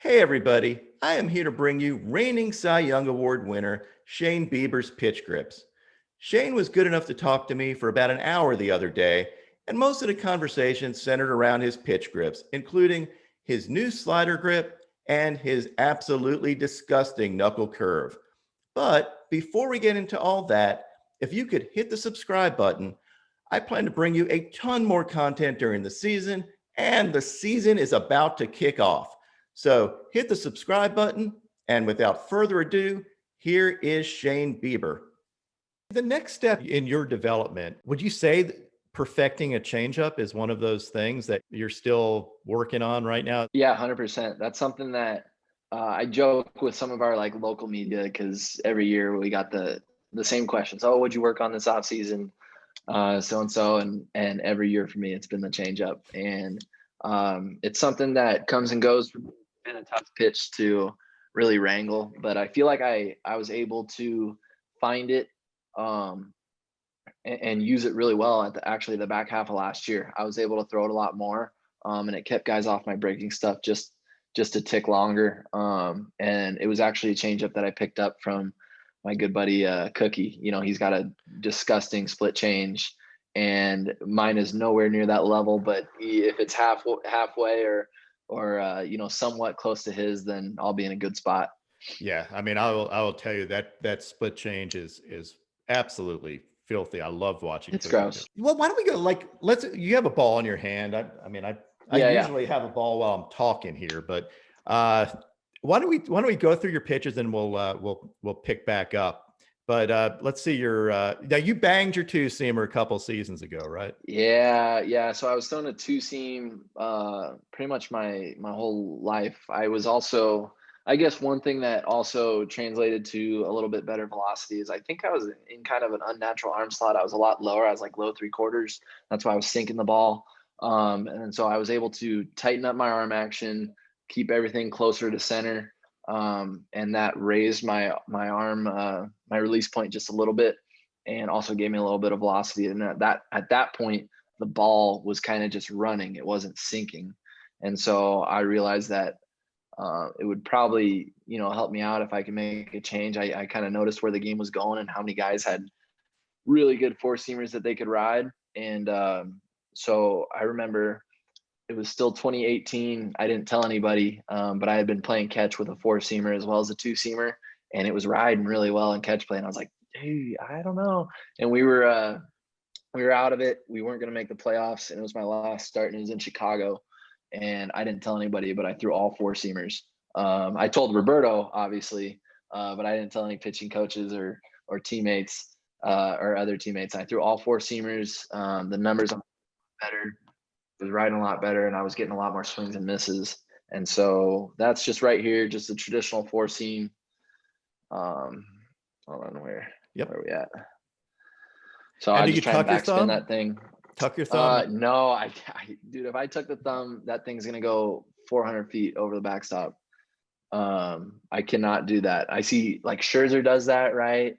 Hey, everybody. I am here to bring you reigning Cy Young Award winner Shane Bieber's pitch grips. Shane was good enough to talk to me for about an hour the other day, and most of the conversation centered around his pitch grips, including his new slider grip and his absolutely disgusting knuckle curve. But before we get into all that, if you could hit the subscribe button, I plan to bring you a ton more content during the season, and the season is about to kick off. So hit the subscribe button, and without further ado, here is Shane Bieber. The next step in your development, would you say that perfecting a changeup is one of those things that you're still working on right now? Yeah, 100%. That's something that I joke with some of our like local media because every year we got the same questions. Oh, what'd you work on this off season? So and so, and every year for me, it's been the changeup, and it's something that comes and goes. It's been a tough pitch to really wrangle, but I feel like I was able to find it um, and use it really well at actually the back half of last year. I was able to throw it a lot more, and it kept guys off my breaking stuff just a tick longer. And it was actually a changeup that I picked up from my good buddy Cookie. You know, he's got a disgusting split change, and mine is nowhere near that level. But if it's halfway or somewhat close to his, then I'll be in a good spot. Yeah, I mean, I will tell you that split change is absolutely filthy. I love watching It's Cookie do. gross. Well, why don't we go like let's you have a ball in your hand. I Yeah, yeah. usually have a ball while I'm talking here, but why don't we go through your pitches and we'll pick back up. But let's see your now you banged your two seamer a couple seasons ago, right? Yeah, yeah. So I was throwing a two seam pretty much my whole life. I was also, I guess one thing that also translated to a little bit better velocity is I think I was in kind of an unnatural arm slot. I was a lot lower. I was like low three quarters. That's why I was sinking the ball. And so I was able to tighten up my arm action, keep everything closer to center. And that raised my arm, my release point just a little bit, and also gave me a little bit of velocity. And that at that point, the ball was kind of just running; it wasn't sinking. And so I realized that it would probably, help me out if I could make a change. I kind of noticed where the game was going and how many guys had really good four seamers that they could ride. And so I remember it was still 2018. I didn't tell anybody, but I had been playing catch with a four seamer as well as a two seamer, and it was riding really well in catch play. And I was like, hey, I don't know. And we were out of it. We weren't going to make the playoffs, and it was my last start, and it was in Chicago. And I didn't tell anybody, but I threw all four seamers. I told Roberto, obviously, but I didn't tell any pitching coaches or teammates or other teammates. I threw all four seamers. The numbers are better. Was riding a lot better, and I was getting a lot more swings and misses. And so that's just right here, just a traditional four seam. Hold on, where are we at? So And I do you just try and tuck your backspin thumb? that thing. Tuck your thumb? No, dude, if I took the thumb, that thing's gonna go 400 feet over the backstop. I cannot do that. I see like Scherzer does that, right?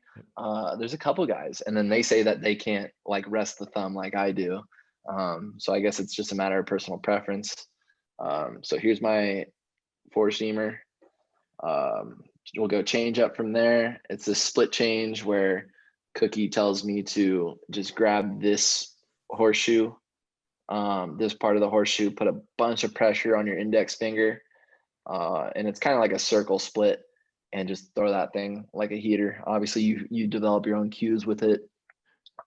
There's a couple guys, and then they say that they can't like rest the thumb like I do. So I guess it's just a matter of personal preference. So here's my four seamer. We'll go change up from there. It's a split change where Cookie tells me to just grab this horseshoe, this part of the horseshoe, put a bunch of pressure on your index finger, and it's kind of like a circle split, and just throw that thing like a heater. Obviously, you develop your own cues with it.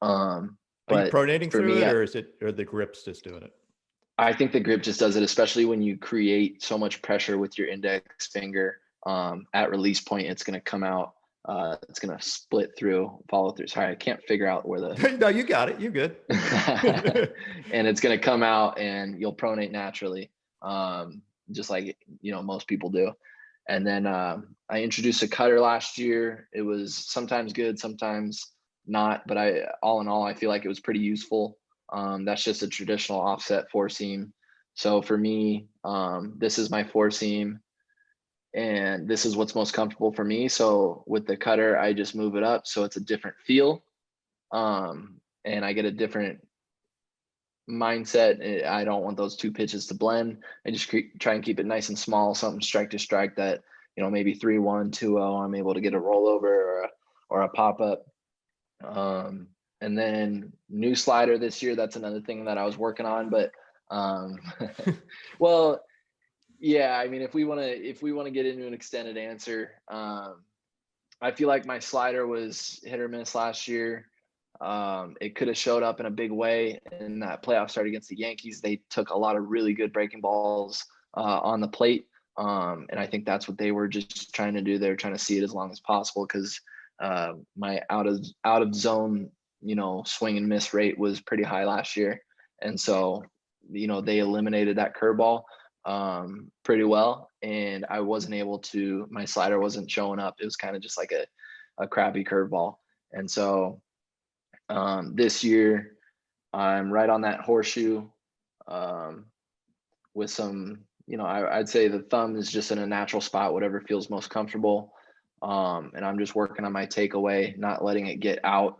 Are you But pronating for through me, it, or the grips just doing it? I think the grip just does it, especially when you create so much pressure with your index finger. At release point, it's going to come out. It's going to split through, follow through. Sorry, I can't figure out where the. No, you got it. You're good. And it's going to come out, and you'll pronate naturally, just like most people do. And then I introduced a cutter last year. It was sometimes good, sometimes not, but all in all, I feel like it was pretty useful. That's just a traditional offset four seam. So for me, this is my four seam, and this is what's most comfortable for me. So with the cutter, I just move it up so it's a different feel, and I get a different mindset. I don't want those two pitches to blend. I just try and keep it nice and small, something strike to strike that, maybe 3-1, 2-0, I'm able to get a rollover or a pop up. And then new slider this year, that's another thing that I was working on. But um, well, yeah, I mean, if we want to get into an extended answer, I feel like my slider was hit or miss last year. It could have showed up in a big way in that playoff start against the Yankees. They took a lot of really good breaking balls on the plate, and I think that's what they were just trying to do. They were trying to see it as long as possible because my out of zone, swing and miss rate was pretty high last year, and so they eliminated that curveball pretty well, and I wasn't able to. My slider wasn't showing up. It was kind of just like a crappy curveball, and so this year, I'm right on that horseshoe with some, I'd say the thumb is just in a natural spot, whatever feels most comfortable. And I'm just working on my takeaway, not letting it get out,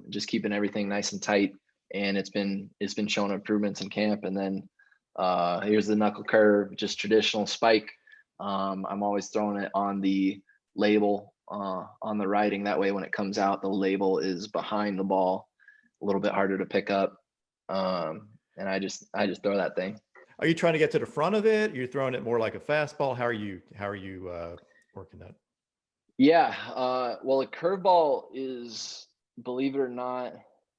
just keeping everything nice and tight. And it's been showing improvements in camp. And then here's the knuckle curve, just traditional spike. I'm always throwing it on the label on the writing. That way, when it comes out, the label is behind the ball, a little bit harder to pick up. And I just throw that thing. Are you trying to get to the front of it? You're throwing it more like a fastball. How are you working that? Yeah. Well, a curveball is, believe it or not,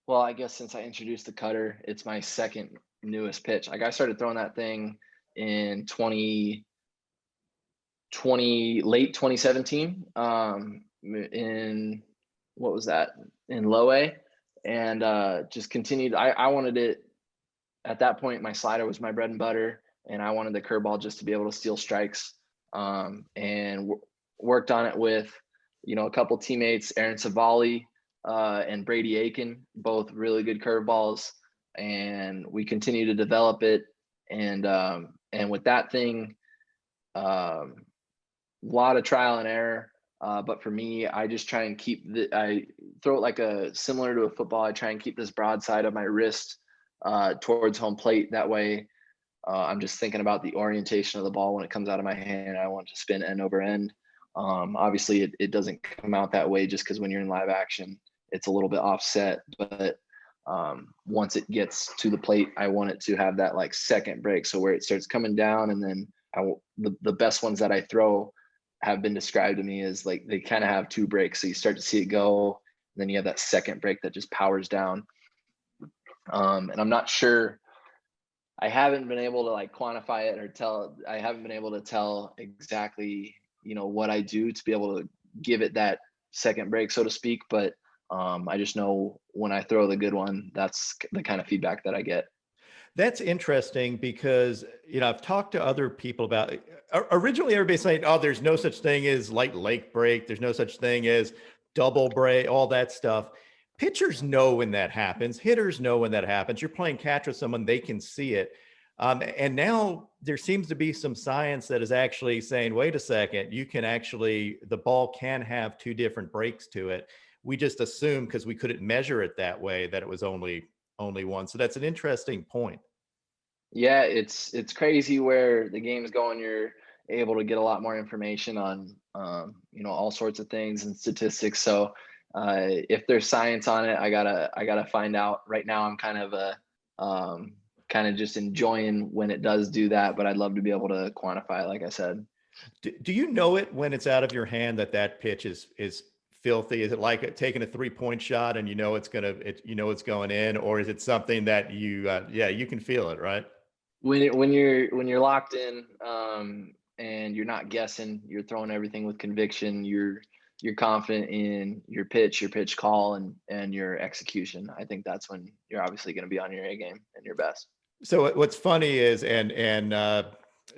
well, I guess since I introduced the cutter, it's my second newest pitch. Like I started throwing that thing in late 2017, in what was that, in low A, and just continued. I wanted it at that point. My slider was my bread and butter, and I wanted the curveball just to be able to steal strikes, and worked on it with a couple teammates, Aaron Savali and Brady Aiken, both really good curveballs, and we continue to develop it. And with that thing, a lot of trial and error. But for me, I just try and I throw it like similar to a football. I try and keep this broadside of my wrist towards home plate. That way, I'm just thinking about the orientation of the ball when it comes out of my hand. I want to spin end over end. Obviously, it doesn't come out that way just because when you're in live action, it's a little bit offset. But once it gets to the plate, I want it to have that like second break. So where it starts coming down, and then the best ones that I throw have been described to me as like they kind of have two breaks. So you start to see it go, and then you have that second break that just powers down. And I'm not sure. I haven't been able to like quantify it or tell. I haven't been able to tell exactly, what I do to be able to give it that second break, so to speak. But I just know when I throw the good one, that's the kind of feedback that I get. That's interesting because, I've talked to other people about it. Originally, everybody's saying, oh, there's no such thing as light leg break. There's no such thing as double break, all that stuff. Pitchers know when that happens. Hitters know when that happens. You're playing catch with someone, they can see it. And now there seems to be some science that is actually saying, wait a second, the ball can have two different breaks to it. We just assumed because we couldn't measure it that way that it was only one. So that's an interesting point. Yeah, it's crazy where the game's going. You're able to get a lot more information on all sorts of things and statistics. So if there's science on it, I gotta find out. Right now, I'm kind of just enjoying when it does do that, but I'd love to be able to quantify it, like I said. Do you know it when it's out of your hand that pitch is filthy? Is it like taking a 3-point shot and it's going in, or is it something that you can feel it, right? When you're locked in, and you're not guessing, you're throwing everything with conviction. You're confident in your pitch call, and your execution. I think that's when you're obviously going to be on your A game and your best. So what's funny is, and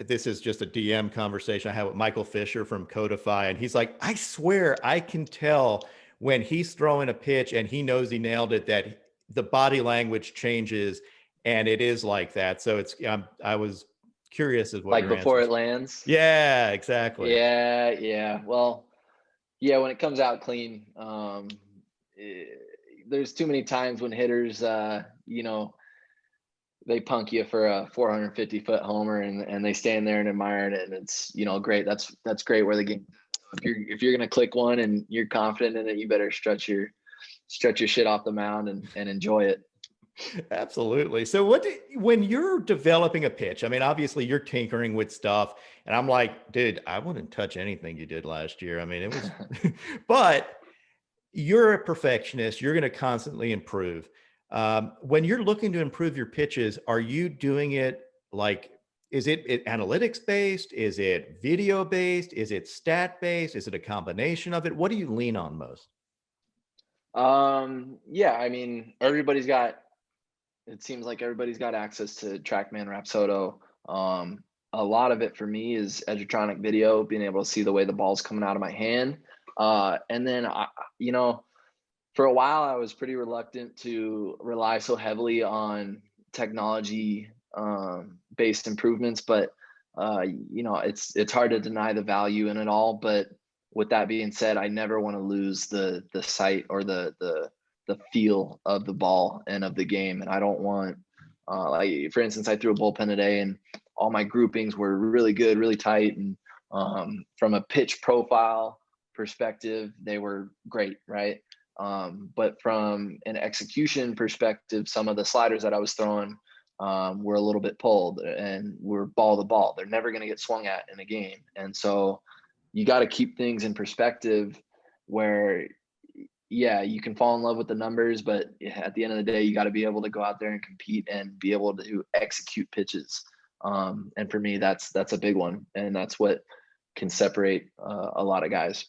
this is just a DM conversation I had with Michael Fisher from Codify, and he's like, I swear I can tell when he's throwing a pitch and he knows he nailed it, that the body language changes, and it is like that. So I was curious as what Like your before answer it is. lands. Yeah, exactly. Yeah. Well, yeah, when it comes out clean, there's too many times when hitters, they punk you for a 450-foot homer, and they stand there and admire it, and it's, you know, great. That's great where the game. If you're gonna click one and you're confident in it, you better stretch your shit off the mound and enjoy it. Absolutely. So when you're developing a pitch, I mean, obviously you're tinkering with stuff and I'm like, dude, I wouldn't touch anything you did last year. I mean, it was, but you're a perfectionist. You're going to constantly improve. When you're looking to improve your pitches, are you doing it like, is it analytics based? Is it video based? Is it stat based? Is it a combination of it? What do you lean on most? Yeah, I mean, it seems like everybody's got access to TrackMan Rapsodo. A lot of it for me is edgertronic video, being able to see the way the ball's coming out of my hand. And then you know, for a while I was pretty reluctant to rely so heavily on technology based improvements, but you know, it's hard to deny the value in it all. But with that being said, I never want to lose the sight or the feel of the ball and of the game. And I don't want, like, for instance, I threw a bullpen today and all my groupings were really good, really tight. And from a pitch profile perspective, they were great, right? But from an execution perspective, some of the sliders that I was throwing were a little bit pulled and were ball to ball. They're never going to get swung at in a game. And so you got to keep things in perspective where, yeah, you can fall in love with the numbers, but at the end of the day, you got to be able to go out there and compete and be able to execute pitches. And for me, that's a big one, and that's what can separate a lot of guys.